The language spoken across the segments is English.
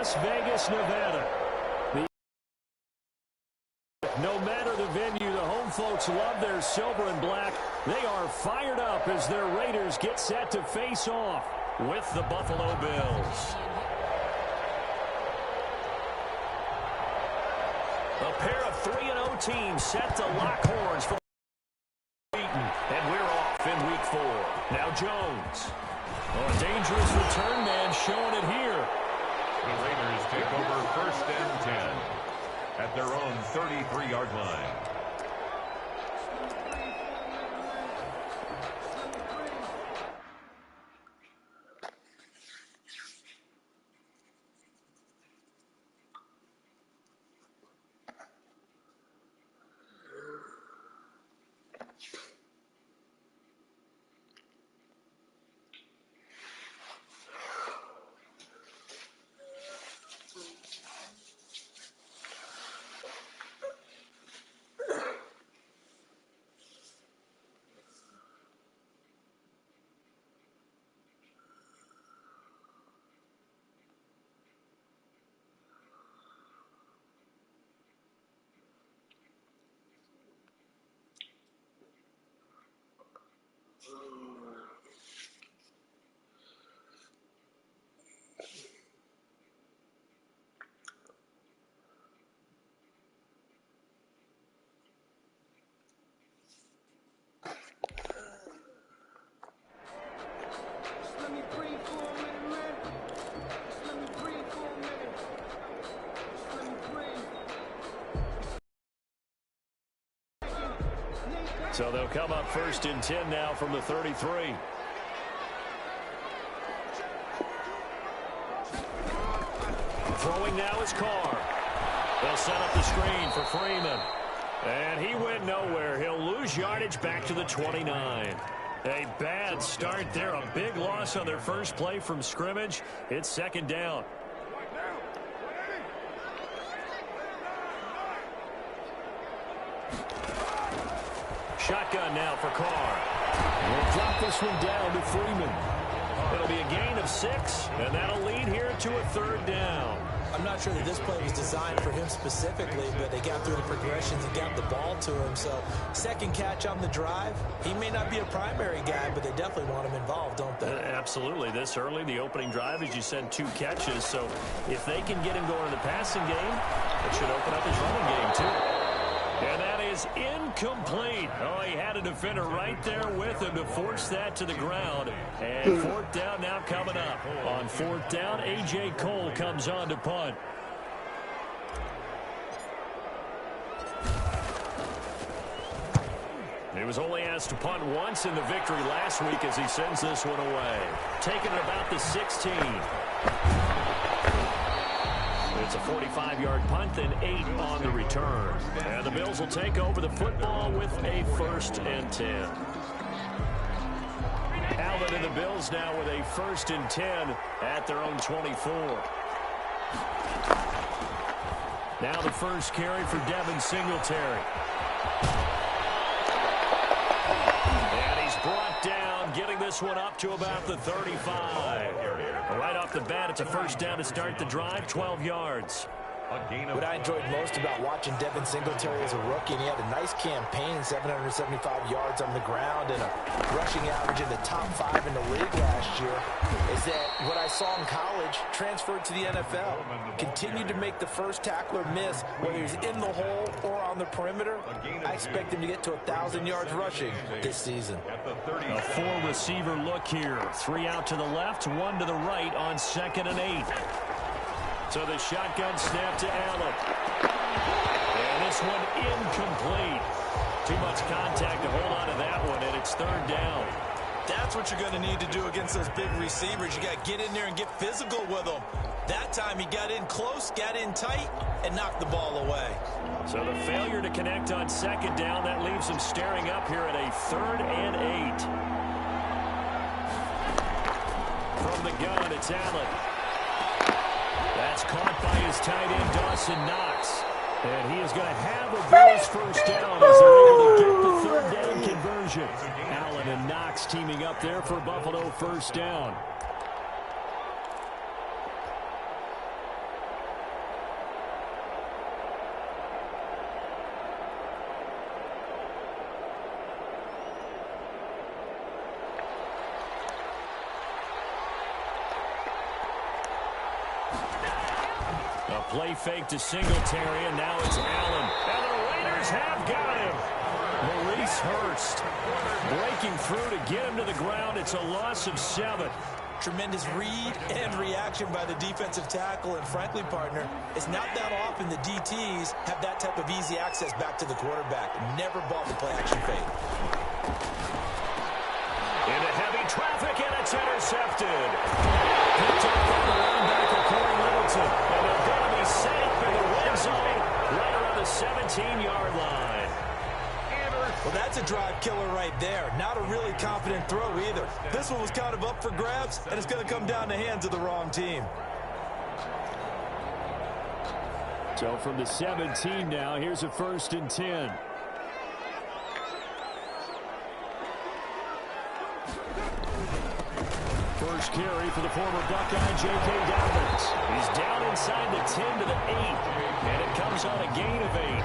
Las Vegas, Nevada. No matter the venue, the home folks love their silver and black. They are fired up as their Raiders get set to face off with the Buffalo Bills. A pair of 3-0 teams set to lock horns for and we're off in week 4. Now Jones. Oh, a dangerous return man showing it here. The Raiders take over 1st and 10 at their own 33-yard line. So they'll come up 1st and 10 now from the 33. Throwing now is Carr. They'll set up the screen for Freeman. And he went nowhere. He'll lose yardage back to the 29. A bad start there. A big loss on their first play from scrimmage. It's 2nd down. Shotgun now for Carr. We'll drop this one down to Freeman. It'll be a gain of 6, and that'll lead here to a 3rd down. I'm not sure that this play was designed for him specifically, but they got through the progressions and got the ball to him. So 2nd catch on the drive. He may not be a primary guy, but they definitely want him involved, don't they? Absolutely. This early, the opening drive, as you said, 2 catches. So if they can get him going in the passing game, it should open up his running game too. And that is incomplete. Oh, he had a defender right there with him to force that to the ground. And 4th down now coming up. On 4th down, A.J. Cole comes on to punt. He was only asked to punt once in the victory last week as he sends this one away. Taking it about the 16. It's a 45-yard punt, then 8 on the return. And the Bills will take over the football with a 1st and 10. Allen and the Bills now with a 1st and 10 at their own 24. Now the first carry for Devin Singletary. And he's brought down, getting this one up to about the 35. Right off the bat, it's a 1st down to start the drive, 12 yards. What I enjoyed most about watching Devin Singletary as a rookie, and he had a nice campaign, 775 yards on the ground and a rushing average in the top 5 in the league last year, is that what I saw in college transferred to the NFL. Continued to make the first tackler miss, whether he's in the hole or on the perimeter. I expect him to get to 1,000 yards rushing this season. A 4-receiver look here. 3 out to the left, 1 to the right on 2nd and 8. So the shotgun snap to Allen. And this one incomplete. Too much contact to hold on to that one, and it's 3rd down. That's what you're going to need to do against those big receivers. You got to get in there and get physical with them. That time he got in close, got in tight, and knocked the ball away. So the failure to connect on 2nd down, that leaves him staring up here at a 3rd and 8. From the gun, it's Allen. That's caught by his tight end, Dawson Knox. And he is going to have a Bills 1st down as they're able to get the 3rd down conversion. Allen and Knox teaming up there for Buffalo 1st down. A play fake to Singletary, and now it's Allen. And the Raiders have got him. Maurice Hurst breaking through to get him to the ground. It's a loss of 7. Tremendous read and reaction by the defensive tackle. And frankly, partner, it's not that often the DTs have that type of easy access back to the quarterback. Never bought the play action fake. Into heavy traffic, and it's intercepted. Picked up by the linebacker, Corey Littleton. And they're going to be safe in the red zone right around the 17-yard line. Well, that's a drive killer right there. Not a really confident throw either. This one was kind of up for grabs, and it's going to come down the hands of the wrong team. So from the 17 now, here's a 1st and 10. First carry for the former Buckeye, J.K. Dobbins. He's down inside the 10 to the 8, and it comes on a gain of 8.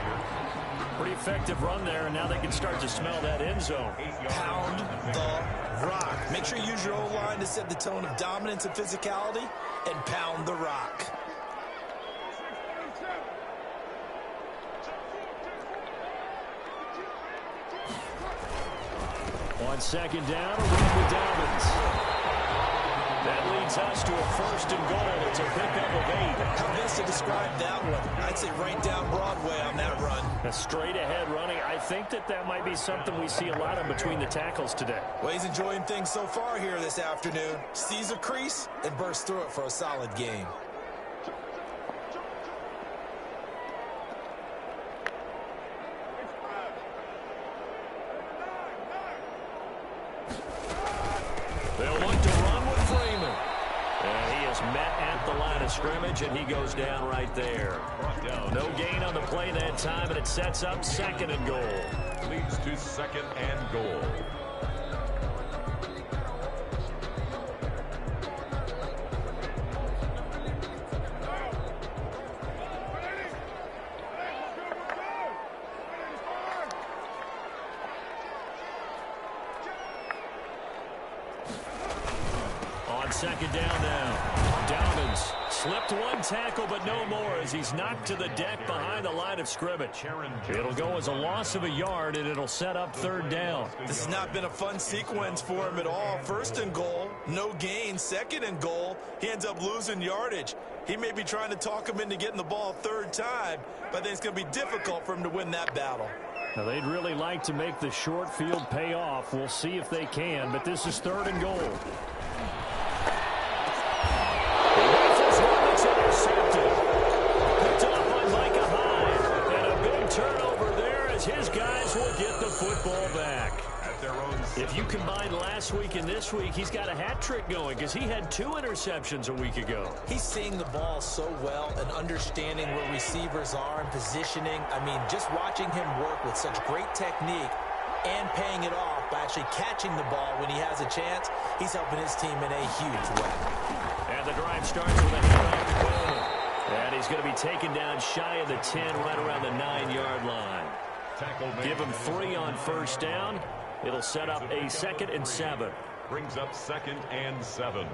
Pretty effective run there, and now they can start to smell that end zone. Pound the rock. Make sure you use your O-line to set the tone of dominance and physicality, and pound the rock. On 2nd down, a run with Dobbins. That leads us to a 1st and goal. It's a pickup of 8. How best to describe that one? I'd say right down Broadway on that run. A straight-ahead running. I think that might be something we see a lot of between the tackles today. Well, he's enjoying things so far here this afternoon. Sees a crease and bursts through it for a solid game. They'll look to run with Freeman. And he is met at the line of scrimmage, and he goes down right there. No gain on the play that time, and it sets up 2nd and goal. Leads to 2nd and goal. On 2nd down now. Dobbins slipped one tackle, but no more as he's knocked to the deck behind the line of scrimmage. It'll go as a loss of a yard, and it'll set up 3rd down. This has not been a fun sequence for him at all. 1st and goal, no gain. 2nd and goal, he ends up losing yardage. He may be trying to talk him into getting the ball 3rd time, but I think it's going to be difficult for him to win that battle. Now, they'd really like to make the short field pay off. We'll see if they can, but this is 3rd and goal. Turnover there as his guys will get the football back. At their own. If you combine last week and this week, he's got a hat trick going because he had 2 interceptions a week ago. He's seeing the ball so well and understanding where receivers are and positioning. I mean, just watching him work with such great technique and paying it off by actually catching the ball when he has a chance, he's helping his team in a huge way. And the drive starts with a handoff to Boone. And he's going to be taken down shy of the 10, right around the 9-yard line. Give him 3 on 1st down. It'll set up a 2nd and 7. Brings up 2nd and 7.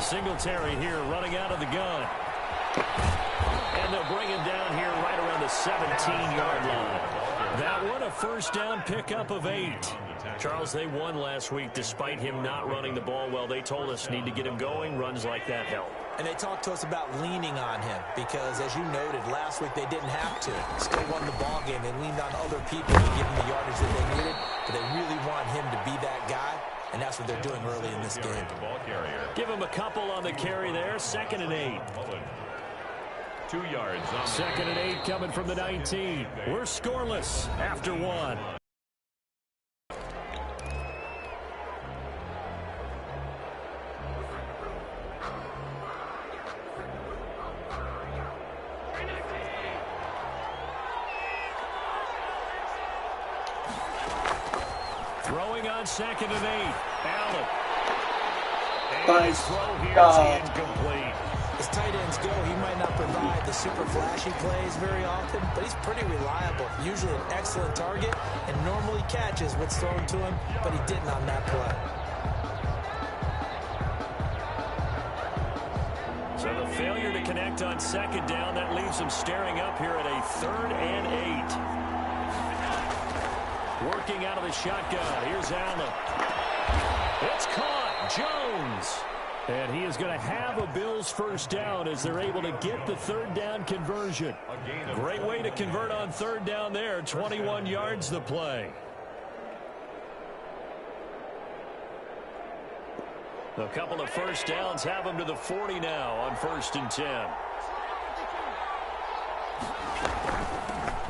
Singletary here running out of the gun. And they'll bring him down here right around the 17-yard line. That one a 1st down pickup of 8. Charles, they won last week despite him not running the ball well. They told us need to get him going. Runs like that help. And they talked to us about leaning on him because, as you noted, last week they didn't have to. Still won the ball game. They leaned on other people to give him the yardage that they needed, but they really want him to be that guy, and that's what they're doing early in this game. Give him a couple on the carry there. 2nd and 8. 2 yards. 2nd and 8 coming from the 19. We're scoreless after 1. Throwing on 2nd and 8. Allen. And his throw here is incomplete. As tight ends go, he might not provide the super flashy plays very often, but he's pretty reliable. Usually an excellent target and normally catches what's thrown to him, but he didn't on that play. So the failure to connect on second down, that leaves them staring up here at a 3rd and 8. Working out of the shotgun. Here's Allen. It's caught. Jones. And he is going to have a Bills first down as they're able to get the 3rd down conversion. Great way to convert on 3rd down there. 21 yards the play. A couple of first downs have them to the 40 now on 1st and 10.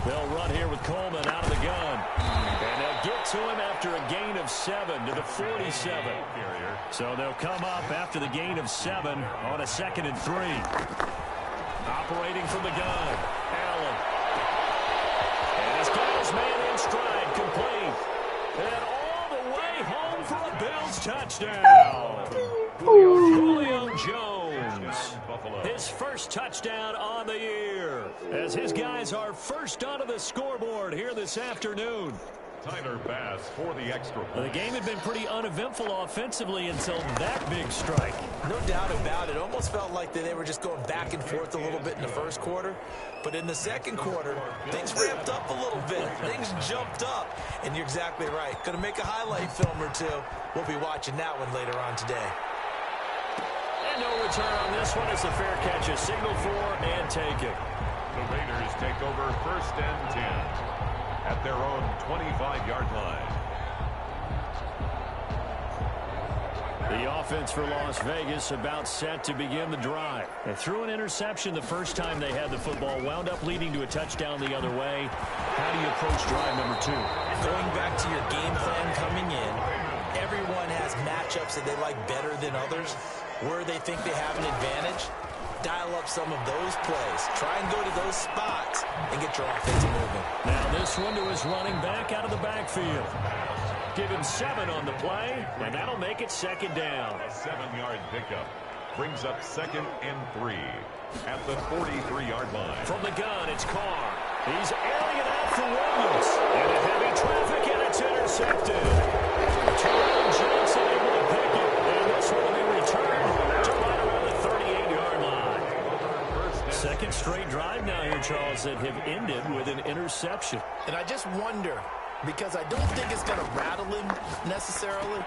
They'll run here with Coleman out of the gun. And they'll get to him after a gain of 7 to the 47. So they'll come up after the gain of 7 on a 2nd and 3. Operating from the gun. Allen. And he's got his man in stride, complete. And all the way home for a Bills touchdown. Julio Jones. His first touchdown on the year. As his guys are first onto the scoreboard here this afternoon. Tyler Bass for the extra point. The game had been pretty uneventful offensively until that big strike. No doubt about it. Almost felt like they were just going back and forth a little bit in the first quarter. But in the second quarter, things ramped up a little bit. Things jumped up. And you're exactly right. Going to make a highlight film or two. We'll be watching that one later on today. And no return on this one. It's a fair catch. A signal for and take it. The Raiders take over 1st and 10. At their own 25-yard line. The offense for Las Vegas about set to begin the drive. They threw an interception the first time they had the football, wound up leading to a touchdown the other way. How do you approach drive number 2? Going back to your game plan coming in, everyone has matchups that they like better than others, where they think they have an advantage. Dial up some of those plays. Try and go to those spots and get your offense moving. Now this one to his running back out of the backfield. Give him 7 on the play, and that'll make it 2nd down. A 7-yard pickup brings up 2nd and 3 at the 43-yard line. From the gun, it's Carr. He's airing it out for Williams. Into heavy traffic, and it's intercepted. Terrell Johnson able to pick it, and this one will be returned to right around the 38-yard line. Second straight drive now here, Charles, that have ended with an interception. And I just wonder, because I don't think it's going to rattle him necessarily.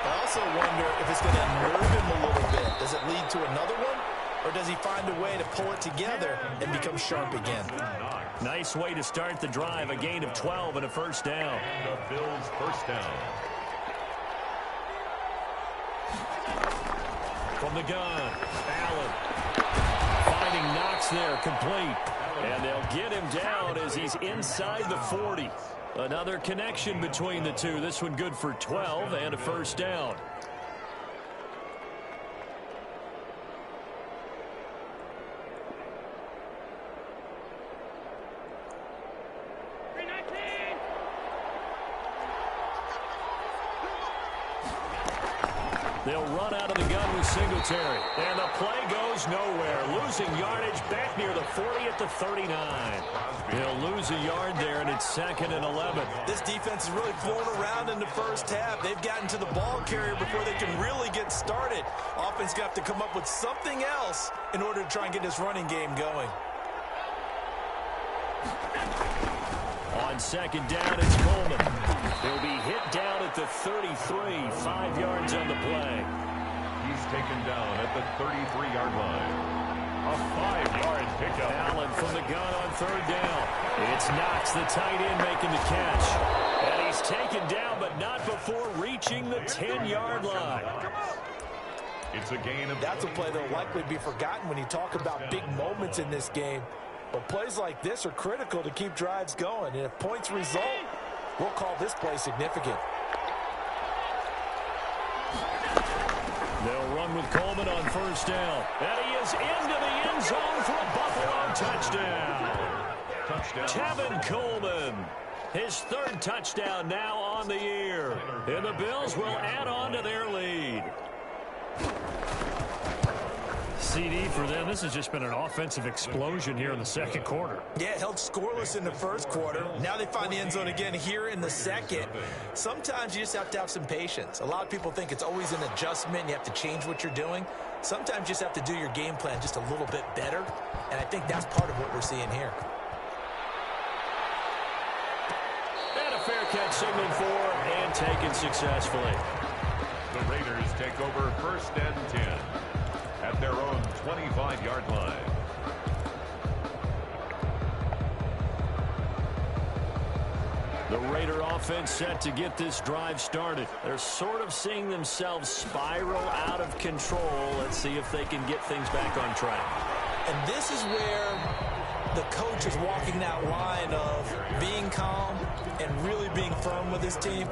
I also wonder if it's going to unnerve him a little bit. Does it lead to another one? Or does he find a way to pull it together and become sharp again? Nice way to start the drive. A gain of 12 and a first down. The Bills' first down. From the gun, Allen. Finding Knox there, complete. And they'll get him down as he's inside the 40. Another connection between the two. This one good for 12 and a first down. They'll run out of the gun with Singletary. And the play goes nowhere. Losing yardage back near the 40 at the 39. They'll lose a yard there, and it's 2nd and 11. This defense is really flown around in the first half. They've gotten to the ball carrier before they can really get started. Offense got to come up with something else in order to try and get this running game going. On 2nd down, it's Coleman. He'll be hit down at the 33, 5 yards on the play. He's taken down at the 33-yard line. A 5-yard pickup. Allen from the gun on 3rd down. It's Knox, the tight end, making the catch. And he's taken down, but not before reaching the 10-yard line. It's a gain of... That's a play that will likely be forgotten when you talk about big moments in this game. But plays like this are critical to keep drives going. And if points result, we'll call this play significant. They'll run with Coleman on 1st down. And he is into the end zone for a Buffalo touchdown. Tevin Coleman. His 3rd touchdown now on the year. And the Bills will add on to their lead. CD for them. This has just been an offensive explosion here in the second quarter. Yeah, held scoreless in the first quarter. Now they find the end zone again here in the second. Sometimes you just have to have some patience. A lot of people think it's always an adjustment. You have to change what you're doing. Sometimes you just have to do your game plan just a little bit better. And I think that's part of what we're seeing here. And a fair catch signaled for and taken successfully. The Raiders take over 1st and 10 at their own 25-yard line. The Raider offense set to get this drive started. They're sort of seeing themselves spiral out of control. Let's see if they can get things back on track. And this is where the coach is walking that line of being calm and really being firm with his team.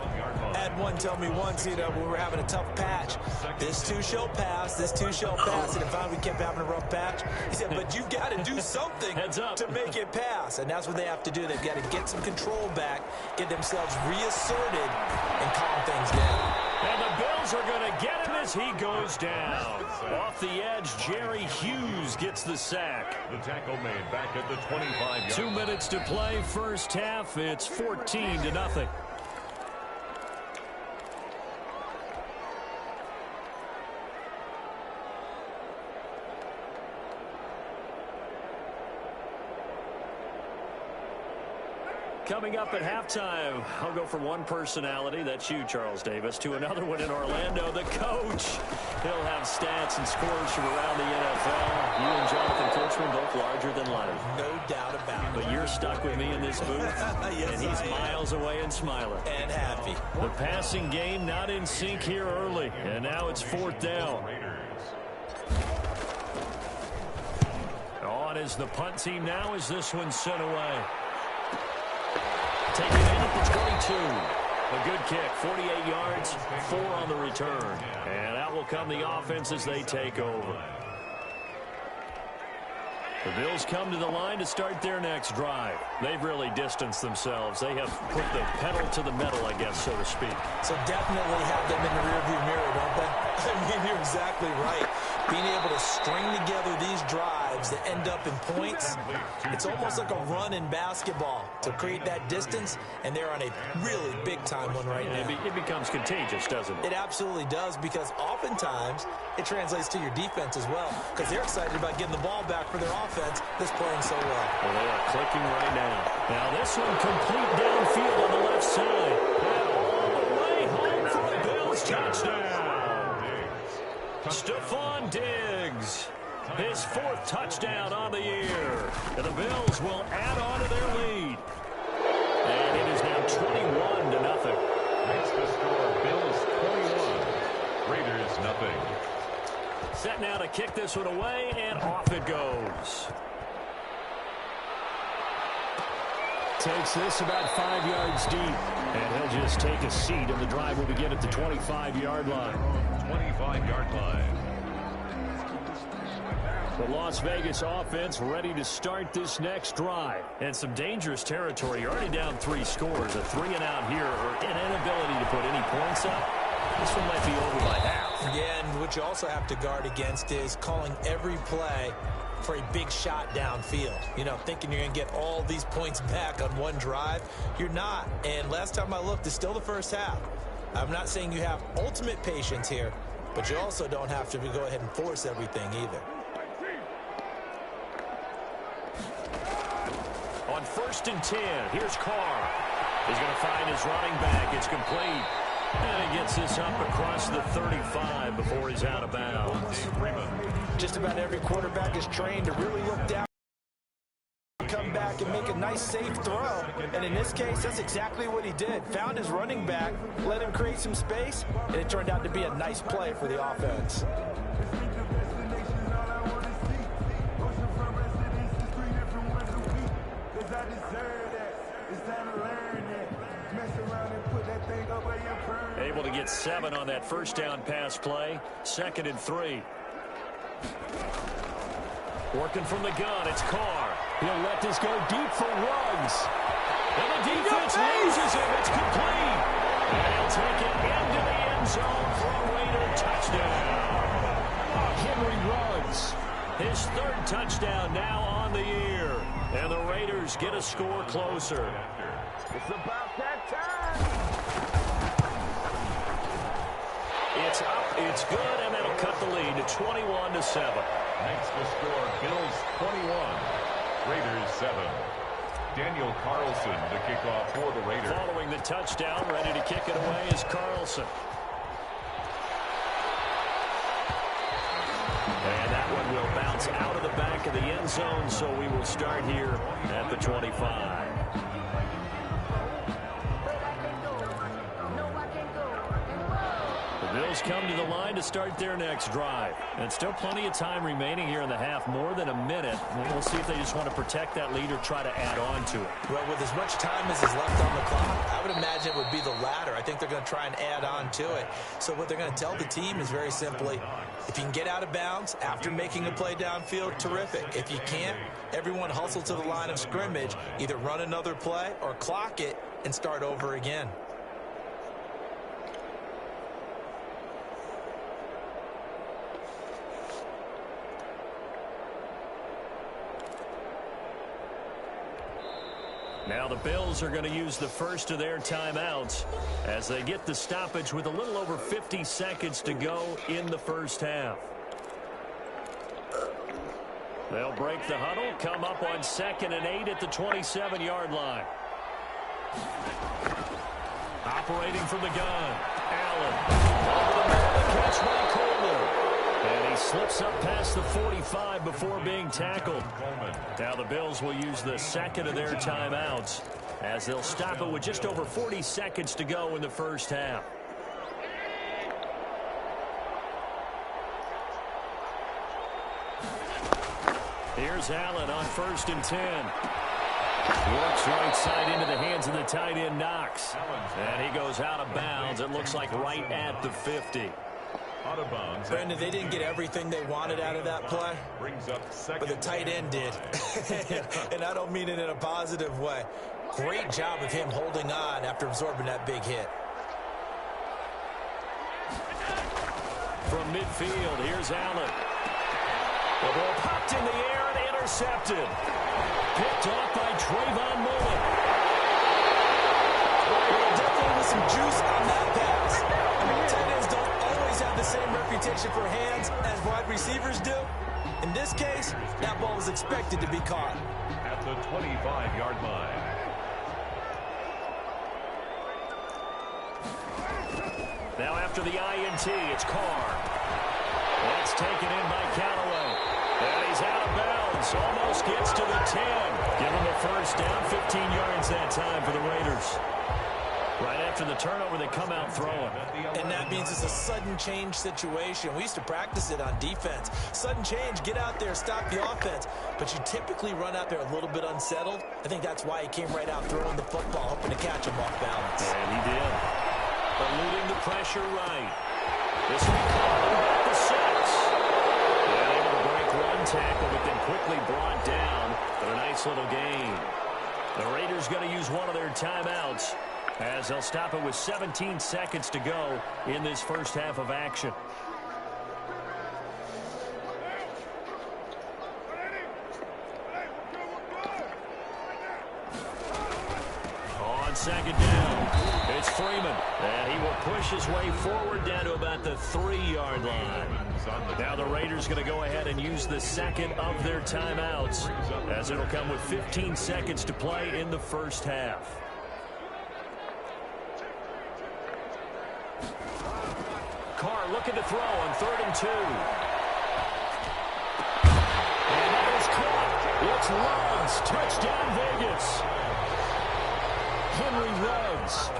I had one tell me once, when we were having a tough patch, this too shall pass, this too shall pass, and if we kept having a rough patch, he said, but you've got to do something to make it pass, and that's what they have to do. They've got to get some control back, get themselves reasserted, and calm things down. And the Bills are going to get him as he goes down. Off the edge, Jerry Hughes gets the sack. The tackle made back at the 25-yard. 2 minutes to play, first half. It's 14-0. Coming up at halftime, I'll go from one personality, that's you, Charles Davis, to another one in Orlando, the coach. He'll have stats and scores from around the NFL. You and Jonathan Coachman, both larger than life. No doubt about it. But you're stuck with me in this booth, yes, and he's miles away and smiling. And happy. The passing game not in sync here early, and now it's 4th down. On is the punt team now as this one's sent away. Taken in at the 22. A good kick, 48 yards, 4 on the return. And out will come the offense as they take over. The Bills come to the line to start their next drive. They've really distanced themselves. They have put the pedal to the metal, I guess, so to speak. So definitely have them in the rearview mirror, don't they? I mean, you're exactly right. Being able to string together these drives that end up in points, it's almost like a run in basketball to create that distance, and they're on a really big-time one right now. It becomes contagious, doesn't it? It absolutely does, because oftentimes it translates to your defense as well, because they're excited about getting the ball back for their offense that's playing so well. Well, they are clicking right now. Now this one complete downfield on the left side. And all the way home for the Bills touchdown. Stephon Diggs, his 4th touchdown on the year. And the Bills will add on to their lead. And it is now 21-0. Makes the score Bills 21, Raiders nothing. Set now to kick this one away, and off it goes. Takes this about 5 yards deep. And he'll just take a seat, and the drive will begin at the 25-yard line. 25-yard line. The Las Vegas offense ready to start this next drive. And some dangerous territory. You're already down 3 scores. A 3-and-out here, or an inability to put any points up. This one might be over by half. Yeah, and what you also have to guard against is calling every play for a big shot downfield. Thinking you're going to get all these points back on one drive. You're not. And last time I looked, it's still the first half. I'm not saying you have ultimate patience here, but you also don't have to go ahead and force everything either. On 1st and 10, here's Carr. He's going to find his running back. It's complete. And he gets this up across the 35 before he's out of bounds. Just about every quarterback is trained to really look down, come back and make a nice safe throw. And in this case, that's exactly what he did. Found his running back, let him create some space, and it turned out to be a nice play for the offense. Able to get 7 on that first down pass play. 2nd and 3. Working from the gun, it's Carr. He'll let this go deep for Ruggs. And the defense loses him. It's complete. And he'll take it into the end zone for a Raider touchdown. Henry Ruggs Raiders get a score closer. It's about that time. It's up, it's good, and that'll cut the lead to 21-7. Makes the score Bills 21, Raiders 7. Daniel Carlson to kick off for the Raiders. Following the touchdown, ready to kick it away is Carlson. And that one will bounce out of the back of the end zone, so we will start here at the 25. The Bills come to the line to start their next drive. And still plenty of time remaining here in the half, more than a minute. And we'll see if they just want to protect that lead or try to add on to it. Well, with as much time as is left on the clock, I would imagine it would be the latter. I think they're going to try and add on to it. So what they're going to tell the team is very simply, if you can get out of bounds after making a play downfield, terrific. If you can't, everyone hustle to the line of scrimmage, either run another play or clock it and start over again. Now the Bills are going to use the first of their timeouts as they get the stoppage with a little over 50 seconds to go in the first half. They'll break the huddle, come up on 2nd and 8 at the 27-yard line. Operating from the gun, Allen. Over the middle, the catch by Coleman. And he slips up past the 45 before being tackled. Now the Bills will use the second of their timeouts as they'll stop it with just over 40 seconds to go in the first half. Here's Allen on 1st and 10. Works right side into the hands of the tight end, Knox. And he goes out of bounds. It looks like right at the 50. Out of bounds. Brandon, they didn't get everything they wanted out of that play, Brings up but the tight end did. And I don't mean it in a positive way. Great job of him holding on after absorbing that big hit. From midfield, here's Allen. The ball popped in the air and intercepted. Picked off by Trayvon Mullen. Well, definitely with some juice on that pass. I mean, tight ends don't always have the same reputation for hands as wide receivers do. In this case, that ball was expected to be caught. At the 25-yard line. Now after the INT, it's Carr. That's taken in by Callaway. And he's out of bounds. Almost gets to the 10. Give him a first down, 15 yards that time for the Raiders. Right after the turnover, they come out throwing. And that means it's a sudden change situation. We used to practice it on defense. Sudden change, get out there, stop the offense. But you typically run out there a little bit unsettled. I think that's why he came right out throwing the football, hoping to catch him off balance. And he did. Eluding the pressure right. This will be called back to 6. And able to break one tackle, but then quickly brought down for a nice little gain. The Raiders going to use one of their timeouts as they'll stop it with 17 seconds to go in this first half of action. On 2nd down, it's Freeman, and he will push his way forward down to about the 3-yard line. Now the Raiders going to go ahead and use the second of their timeouts as it'll come with 15 seconds to play in the first half. Carr looking to throw on 3rd and 2. And that is caught. It's Ruggs. Touchdown, Vegas. Henry Ruggs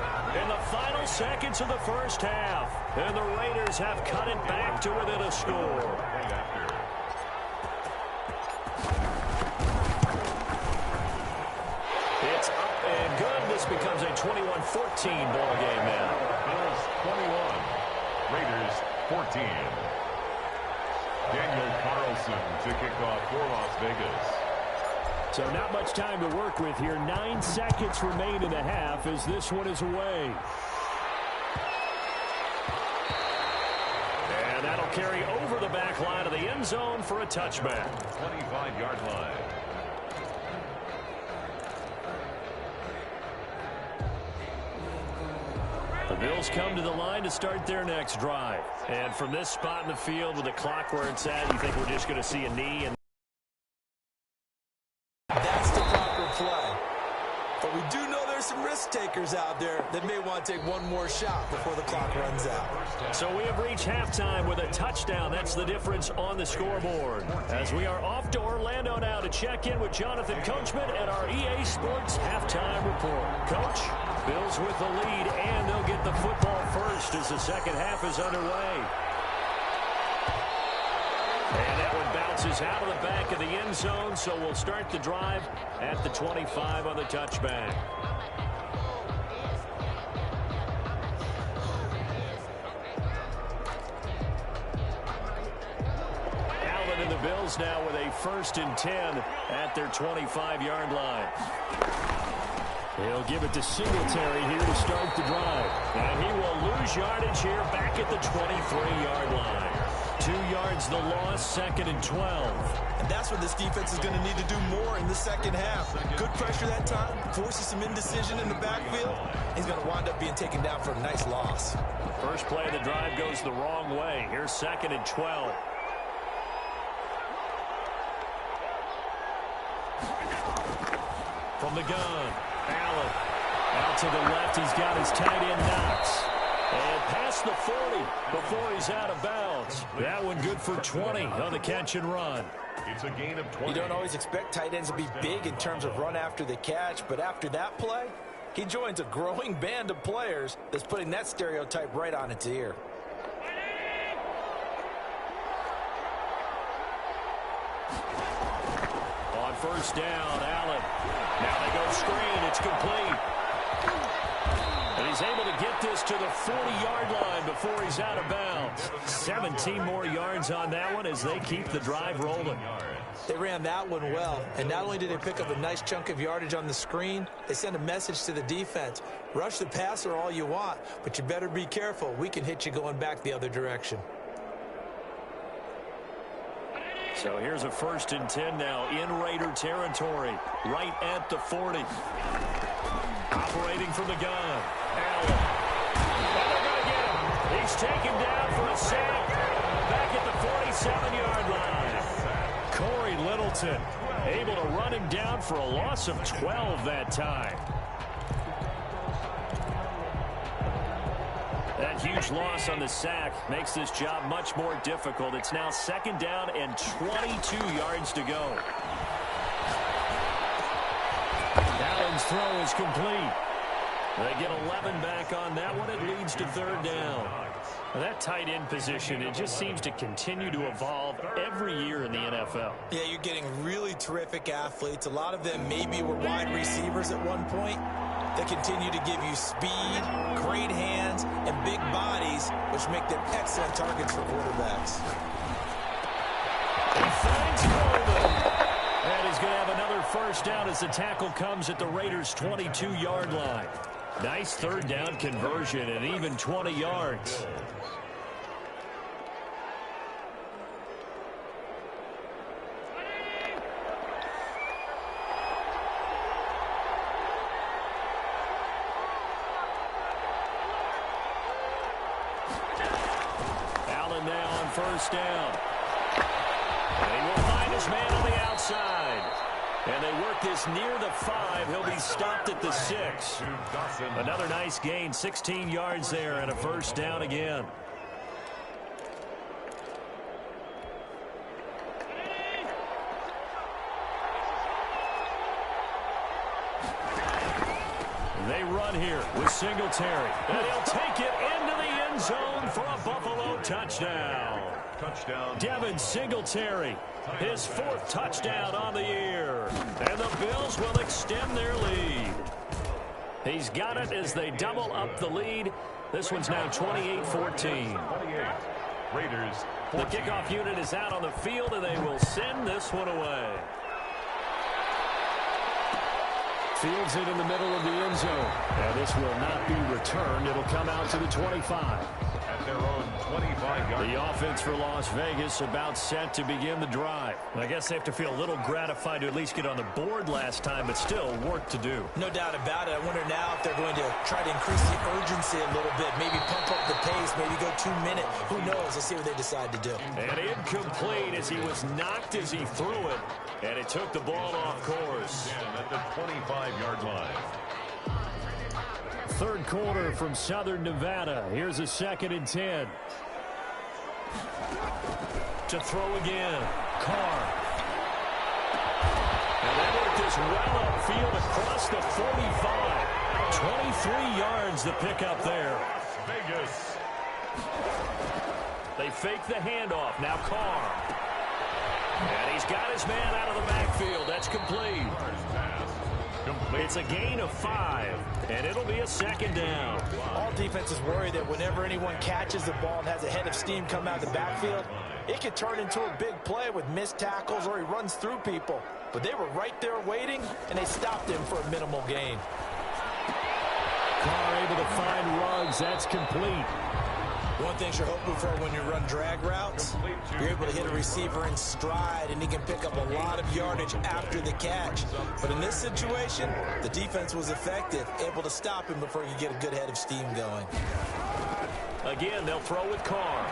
in the final seconds of the first half. And the Raiders have cut it back to within a score. It's up and good. This becomes a 21-14 ball game now. Bills 21. Raiders 14. Daniel Carlson to kick off for Las Vegas. So not much time to work with here. 9 seconds remain in the half as this one is away. And that'll carry over the back line of the end zone for a touchback. 25-yard line. The Bills come to the line to start their next drive. And from this spot in the field with the clock where it's at, you think we're just going to see a knee? And that's the proper play. But we do know there's some risk takers out there that may want to take one more shot before the clock runs out. So we have reached halftime with a touchdown. That's the difference on the scoreboard. As we are off to Orlando now to check in with Jonathan Coachman at our EA Sports halftime report. Coach, Bills with the lead, and they'll get the football first as the second half is underway. And that one bounces out of the back of the end zone, so we'll start the drive at the 25 on the touchback. Allen and the Bills now with a 1st and 10 at their 25-yard line. He'll give it to Singletary here to start the drive. And he will lose yardage here back at the 23-yard line. 2 yards the loss, 2nd and 12. And that's what this defense is going to need to do more in the second half. Good pressure that time, forces some indecision in the backfield. He's going to wind up being taken down for a nice loss. First play of the drive goes the wrong way. Here's 2nd and 12. From the gun, Allen. Out to the left, he's got his tight end Knox. And past the 40 before he's out of bounds. That one good for 20 on the catch and run. It's a gain of 20. You don't always expect tight ends to be big in terms of run after the catch, but after that play, he joins a growing band of players that's putting that stereotype right on its ear. On 1st down, Allen. Now they go screen. It's complete. And he's able to get this to the 40-yard line before he's out of bounds. 17 more yards on that one as they keep the drive rolling. They ran that one well, and not only did they pick up a nice chunk of yardage on the screen, they sent a message to the defense. Rush the passer all you want, but you better be careful. We can hit you going back the other direction. So here's a 1st and 10 now in Raider territory, right at the 40. Operating from the gun, Allen. And they're going to get him. He's taken down for a sack back at the 47-yard line. Corey Littleton able to run him down for a loss of 12 that time. That huge loss on the sack makes this job much more difficult. It's now 2nd down and 22 yards to go. Allen's throw is complete. They get 11 back on that one. It leads to 3rd down. That tight end position, it just seems to continue to evolve every year in the NFL. Yeah, you're getting really terrific athletes. A lot of them maybe were wide receivers at one point. They continue to give you speed, great hands, and big bodies, which make them excellent targets for quarterbacks. He finds Coleman. And he's going to have another 1st down as the tackle comes at the Raiders' 22-yard line. Nice 3rd down conversion and even 20 yards. Allen now on 1st down. And he will find his man on the outside. And they work this near the 5. He'll be stopped at the 6. Another nice gain, 16 yards there, and a 1st down again. They run here with Singletary. And he'll take it into the end zone for a Buffalo touchdown. Devin Singletary, his 4th touchdown on the year. And the Bills will extend their lead. He's got it as they double up the lead. This one's now 28-14. Raiders. The kickoff unit is out on the field, and they will send this one away. Fields it in the middle of the end zone. And this will not be returned. It'll come out to the 25. At their own 25-yard. The offense for Las Vegas about set to begin the drive. I guess they have to feel a little gratified to at least get on the board last time, but still work to do. No doubt about it. I wonder now if they're going to try to increase the urgency a little bit, maybe pump up the pace, maybe go 2 minute. Who knows? Let's see what they decide to do. And incomplete as he was knocked as he threw it, and it took the ball off course. At the 25-yard line. Third quarter from Southern Nevada. Here's a 2nd and 10. To throw again. Carr. And that worked as well upfield across the 45. 23 yards the pickup there. Vegas. They fake the handoff. Now Carr. And he's got his man out of the backfield. That's complete. It's a gain of 5, and it'll be a 2nd down. All defenses worry that whenever anyone catches the ball and has a head of steam come out of the backfield, it could turn into a big play with missed tackles or he runs through people. But they were right there waiting, and they stopped him for a minimal gain. Carr able to find Ruggs. That's complete. One thing you're hoping for when you run drag routes, you're able to hit a receiver in stride, and he can pick up a lot of yardage after the catch. But in this situation, the defense was effective, able to stop him before he could get a good head of steam going. Again, they'll throw with Carr.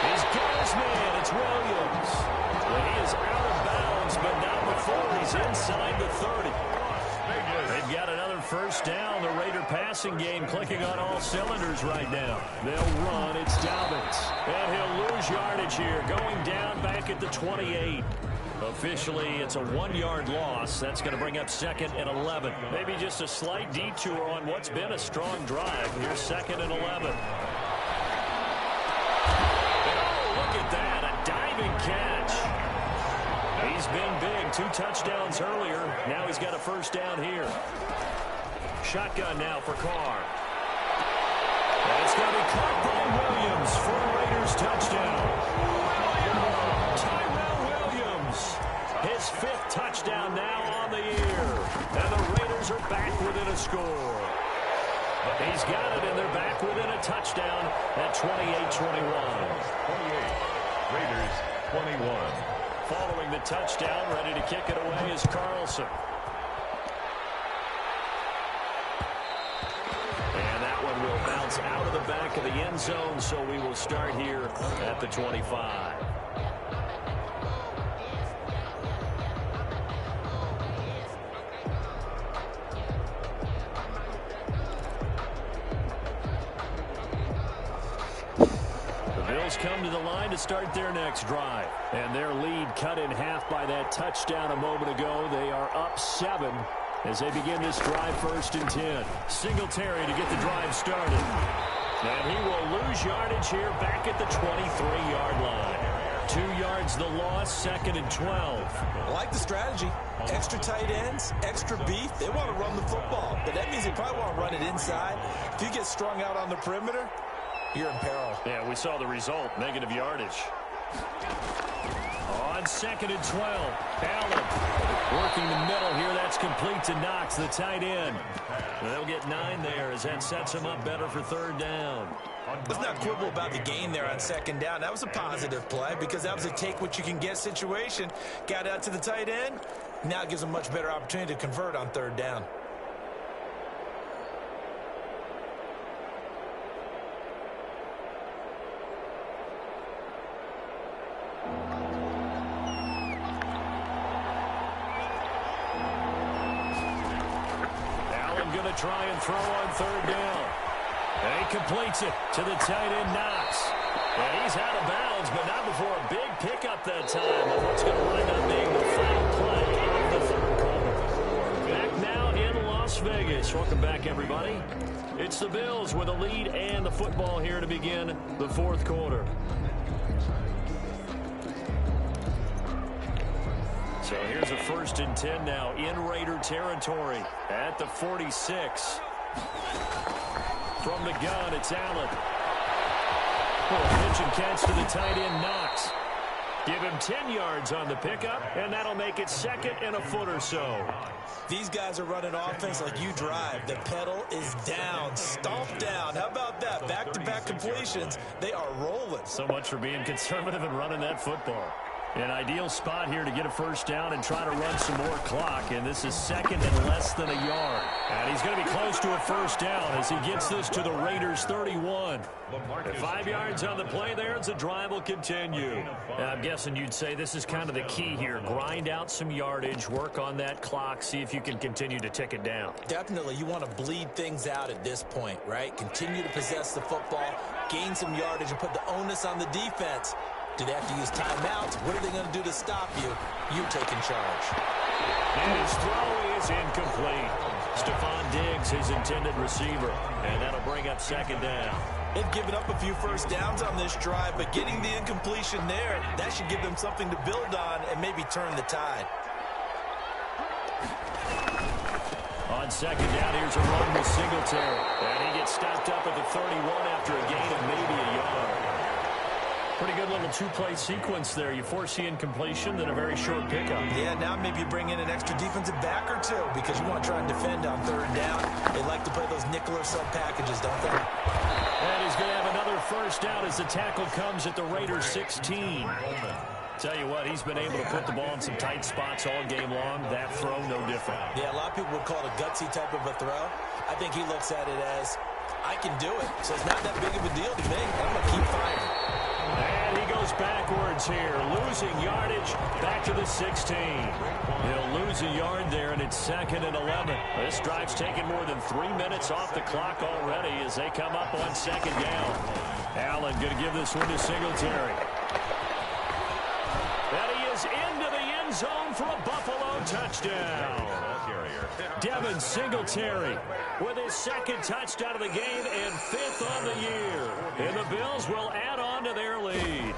He's got his man. It's Williams. Well, he is out of bounds, but not before he's inside the 30. They've got another first down. The Raider passing game clicking on all cylinders right now. They'll run. It's Dobbins. And he'll lose yardage here, going down back at the 28. Officially, it's a 1-yard loss. That's going to bring up 2nd and 11. Maybe just a slight detour on what's been a strong drive. Here's 2nd and 11. Oh, look at that. A diving catch. He's been big. 2 touchdowns earlier. Now he's got a first down here. Shotgun now for Carr. And it's going to be caught by Williams for a Raiders touchdown. Tyrell Williams. His 5th touchdown now on the year. And the Raiders are back within a score. He's got it, and they're back within a touchdown at 28-21. 28. Raiders 21. Following the touchdown, ready to kick it away is Carlson. And that one will bounce out of the back of the end zone, so we will start here at the 25. Come to the line to start their next drive. And their lead cut in half by that touchdown a moment ago. They are up 7 as they begin this drive 1st and 10. Singletary to get the drive started. And he will lose yardage here back at the 23-yard line. 2 yards the loss, 2nd and 12. I like the strategy. Extra tight ends, extra beef. They want to run the football, but that means they probably want to run it inside. If you get strung out on the perimeter, you're in peril. Yeah, we saw the result. Negative yardage. On 2nd and 12. Allen working the middle here. That's complete to Knox, the tight end. They'll get 9 there as that sets them up better for 3rd down. Let's not quibble about the gain there on 2nd down. That was a positive play because that was a take-what-you-can-get situation. Got out to the tight end. Now it gives them much better opportunity to convert on 3rd down. Try and throw on 3rd down. And he completes it to the tight end, Knox. And he's out of bounds, but not before a big pickup that time of what's going to wind up being the final play of the 3rd quarter. Back now in Las Vegas. Welcome back, everybody. It's the Bills with a lead and the football here to begin the 4th quarter. So here's a 1st and 10 now in Raider territory at the 46. From the gun, it's Allen. Pitch and catch to the tight end, Knox. Give him 10 yards on the pickup, and that'll make it 2nd and a foot or so. These guys are running offense like you drive. The pedal is down, stomped down. How about that? Back-to-back completions. They are rolling. So much for being conservative and running that football. An ideal spot here to get a first down and try to run some more clock. And this is 2nd and less than a yard. And he's going to be close to a first down as he gets this to the Raiders' 31. 5 yards on the play there as the drive will continue. I'm guessing you'd say this is kind of the key here. Grind out some yardage, work on that clock, see if you can continue to tick it down. Definitely, you want to bleed things out at this point, right? Continue to possess the football, gain some yardage, and put the onus on the defense. Do they have to use timeouts? What are they going to do to stop you? You taking charge. And his throw is incomplete. Stephon Diggs, his intended receiver. And that'll bring up 2nd down. They've given up a few first downs on this drive, but getting the incompletion there, that should give them something to build on and maybe turn the tide. On 2nd down, here's a run with Singletary. And he gets stopped up at the 31 after a gain of maybe a yard. Pretty good little two-play sequence there. You force the incompletion, then a very short pickup. Yeah, now maybe you bring in an extra defensive back or two because you want to try and defend on 3rd down. They like to play those nickel or sub packages, don't they? And he's going to have another first down as the tackle comes at the Raiders' 16. Tell you what, he's been able to put the ball in some tight spots all game long. That throw, no different. Yeah, a lot of people would call it a gutsy type of a throw. I think he looks at it as, I can do it, so it's not that big of a deal to me. I'm going to keep firing. And he goes backwards here, losing yardage back to the 16. He'll lose a yard there, and it's 2nd and 11. This drive's taken more than 3 minutes off the clock already as they come up on 2nd down. Allen going to give this one to Singletary. And he is into the end zone for a Buffalo touchdown. Devin Singletary with his 2nd touchdown of the game and 5th on the year. And the Bills will add on to their lead.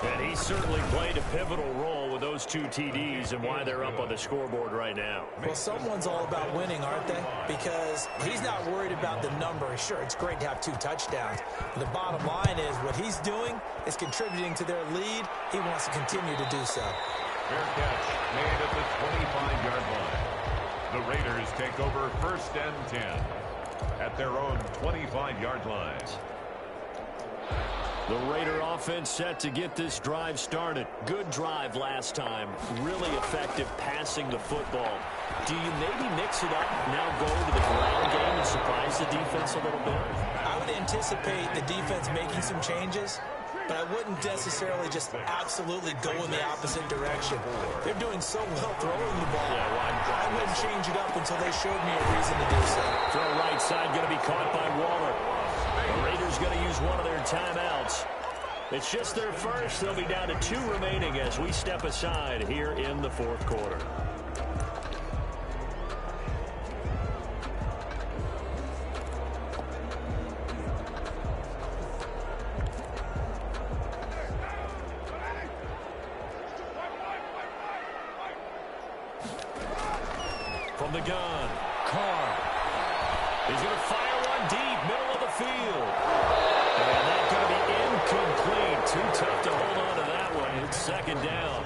And he certainly played a pivotal role with those 2 TDs and why they're up on the scoreboard right now. Well, someone's all about winning, aren't they? Because he's not worried about the number. Sure, it's great to have 2 touchdowns. But the bottom line is what he's doing is contributing to their lead. He wants to continue to do so. Fair catch made at the 25-yard line. The Raiders take over 1st and 10 at their own 25-yard line. The Raider offense set to get this drive started. Good drive last time. Really effective passing the football. Do you maybe mix it up, now go to the ground game and surprise the defense a little bit? I would anticipate the defense making some changes, but I wouldn't necessarily just absolutely go in the opposite direction. They're doing so well throwing the ball. I wouldn't change it up until they showed me a reason to do so. Throw right side going to be caught by Waller. The Raiders going to use one of their timeouts. It's just their first. They'll be down to 2 remaining as we step aside here in the 4th quarter. From the gun, Carr. He's going to fire one deep, middle of the field. And that's going to be incomplete. Too tough to hold on to that one. It's 2nd down.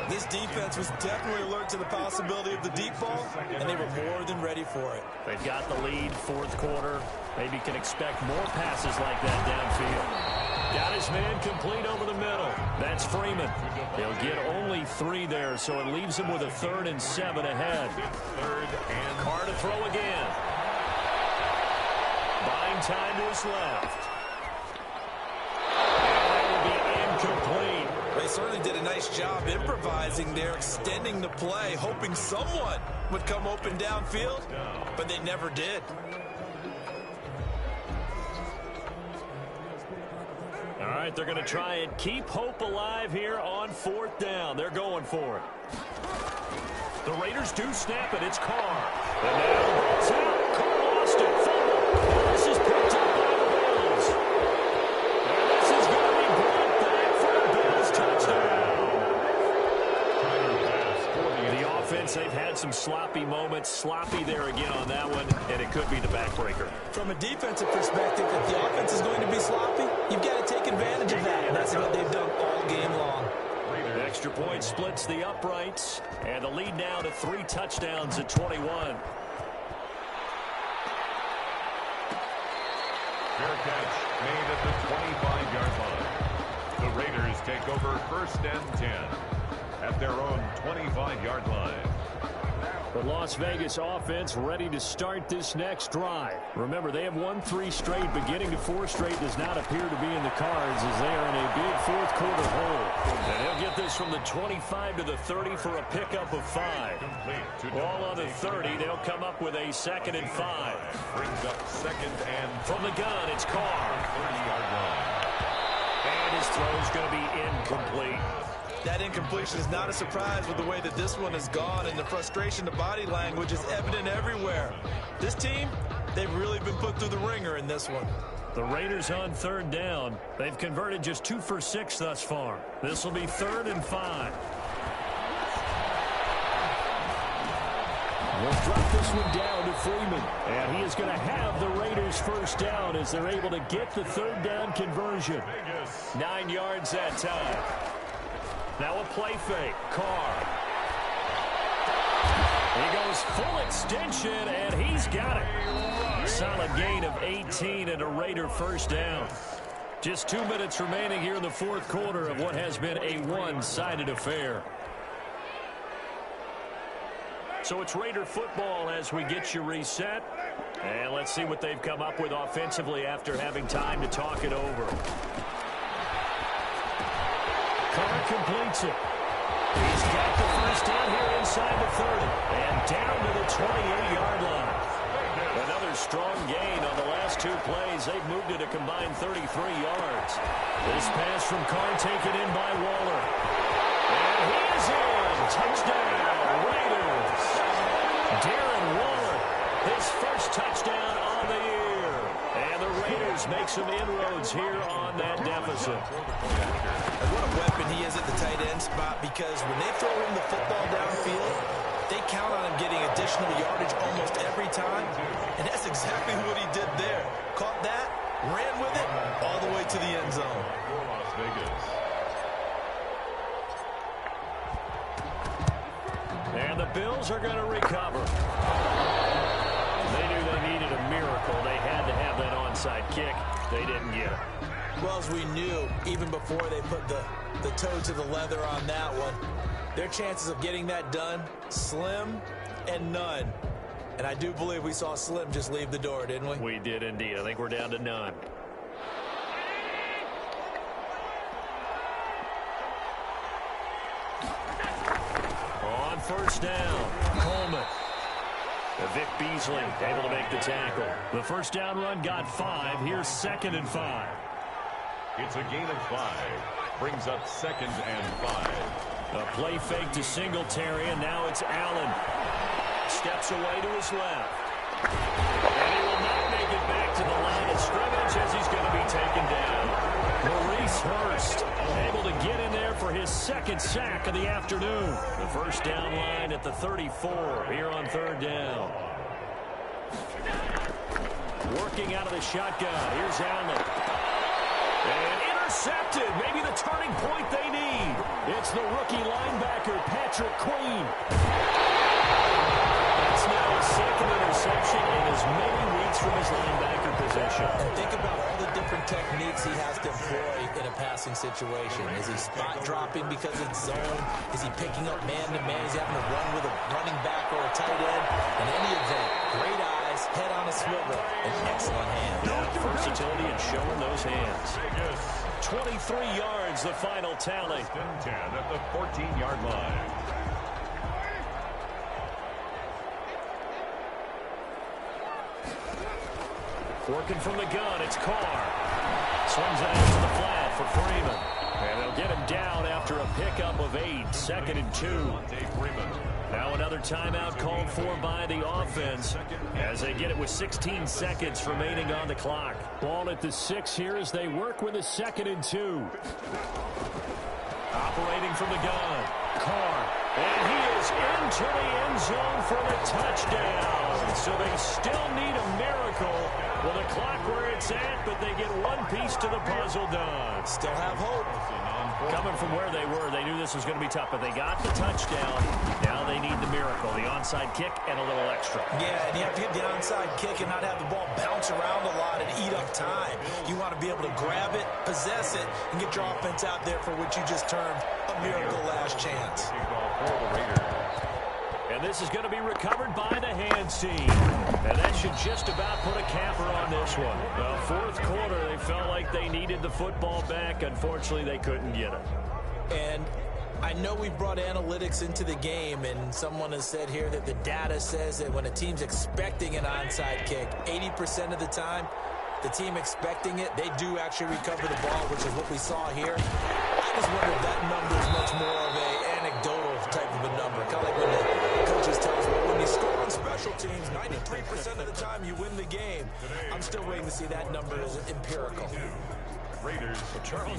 This defense was definitely alert to the possibility of the deep ball, and they were more than ready for it. They've got the lead, 4th quarter. Maybe can expect more passes like that downfield. Got his man complete over the middle. That's Freeman. He'll get only 3 there, so it leaves him with a 3rd and 7 ahead. 3rd and Carr to throw again. Buying time to his left. And that will be incomplete. They certainly did a nice job improvising there, extending the play, hoping someone would come open downfield, but they never did. All right, they're going to try and keep hope alive here on 4th down. They're going for it. The Raiders do snap it. It's Carr. And now the ball's out. Carr lost it. Fumble. This is picked up by the Bills. And this is going to be brought back for the Bills touchdown. The offense they've had had some sloppy moments, sloppy there again on that one, and it could be the backbreaker. From a defensive perspective, if the offense is going to be sloppy, you've got to take advantage of that, and that's what they've done all game long. Extra point splits the uprights, and the lead now to 3 touchdowns at 21. Fair catch made at the 25-yard line. The Raiders take over 1st and 10 at their own 25-yard line. The Las Vegas offense ready to start this next drive. Remember, they have won 3 straight, but getting to 4 straight does not appear to be in the cards as they are in a big fourth-quarter hole. And they'll get this from the 25 to the 30 for a pickup of 5. Ball on the 30, they'll come up with a 2nd and 5. Brings up 2nd and from the gun, it's Carr. 30-yard line. And his throw's going to be incomplete. That incompletion is not a surprise with the way that this one has gone, and the frustration, the body language is evident everywhere. This team, they've really been put through the ringer in this one. The Raiders on 3rd down. They've converted just 2 for 6 thus far. This will be 3rd and 5. We'll drop this one down to Freeman. And he is going to have the Raiders 1st down as they're able to get the 3rd down conversion. 9 yards that time. Now a play fake. Carr. He goes full extension, and he's got it. Solid gain of 18 and a Raider 1st down. Just 2 minutes remaining here in the 4th quarter of what has been a one-sided affair. So it's Raider football as we get you reset. And let's see what they've come up with offensively after having time to talk it over. Carr completes it. He's got the 1st down here inside the 30. And down to the 28-yard line. Another strong gain on the last 2 plays. They've moved it a combined 33 yards. This pass from Carr taken in by Waller. And he is in. Touchdown, Raiders. Darren Waller, his 1st touchdown on the year. And the Raiders make some inroads here on that deficit. And what a weapon he is at the tight end spot, because when they throw him the football downfield, they count on him getting additional yardage almost every time. And that's exactly what he did there. Caught that, ran with it, all the way to the end zone. For Las Vegas. And the Bills are going to recover. They knew they needed a miracle. They had to have that onside kick. They didn't get it. Well, as we knew, even before they put the toe to the leather on that one, their chances of getting that done, slim and none. And I do believe we saw Slim just leave the door, didn't we? We did indeed. I think we're down to none. On 1st down, Coleman. Vic Beasley able to make the tackle. The 1st down run got 5. Here's 2nd and 5. It's a gain of 5. Brings up 2nd and 5. A play fake to Singletary, and now it's Allen. Steps away to his left. And he will not make it back to the line of scrimmage as he's going to be taken down. Maurice Hurst able to get in there for his 2nd sack of the afternoon. The 1st down line at the 34 here on 3rd down. Working out of the shotgun. Here's Allen. And intercepted. Maybe the turning point they need. It's the rookie linebacker, Patrick Queen. That's now his 2nd interception in as many weeks from his linebacker position. And think about all the different techniques he has to employ in a passing situation. Is he spot dropping because it's zone? Is he picking up man-to-man? Is he having to run with a running back or a tight end? In any event, great eyes, head on a swivel, and excellent hands. Versatility and showing those hands. 23 yards, the final tally. 1st and 10 at the 14-yard line. Working from the gun, it's Carr. Swings it out to the flat for Freeman. And they'll get him down after a pickup of 8. 2nd and 2. Now another timeout called for by the offense as they get it with 16 seconds remaining on the clock. Ball at the 6 here as they work with a 2nd and 2. Operating from the gun, Carr. And he is into the end zone for the touchdown. So they still need a miracle with the clock where it's at, but they get one piece to the puzzle done. Still have hope. Coming from where they were, they knew this was going to be tough, but they got the touchdown. Now they need the miracle, the onside kick and a little extra. Yeah, and you have to get the onside kick and not have the ball bounce around a lot and eat up time. You want to be able to grab it, possess it, and get your offense out there for what you just termed a miracle last chance. And this is going to be recovered by the hands team. And that should just about put a capper on this one. Well, fourth quarter, they felt like they needed the football back. Unfortunately, they couldn't get it. And I know we brought analytics into the game, and someone has said here that the data says that when a team's expecting an onside kick, 80% of the time, the team expecting it, they do actually recover the ball, which is what we saw here. I just wonder if that number is much more of an anecdotal type of a number. Kind of like when the coaches tell us, well, when you score on special teams, 93% of the time you win the game. I'm still waiting to see that number as empirical. Raiders. Charles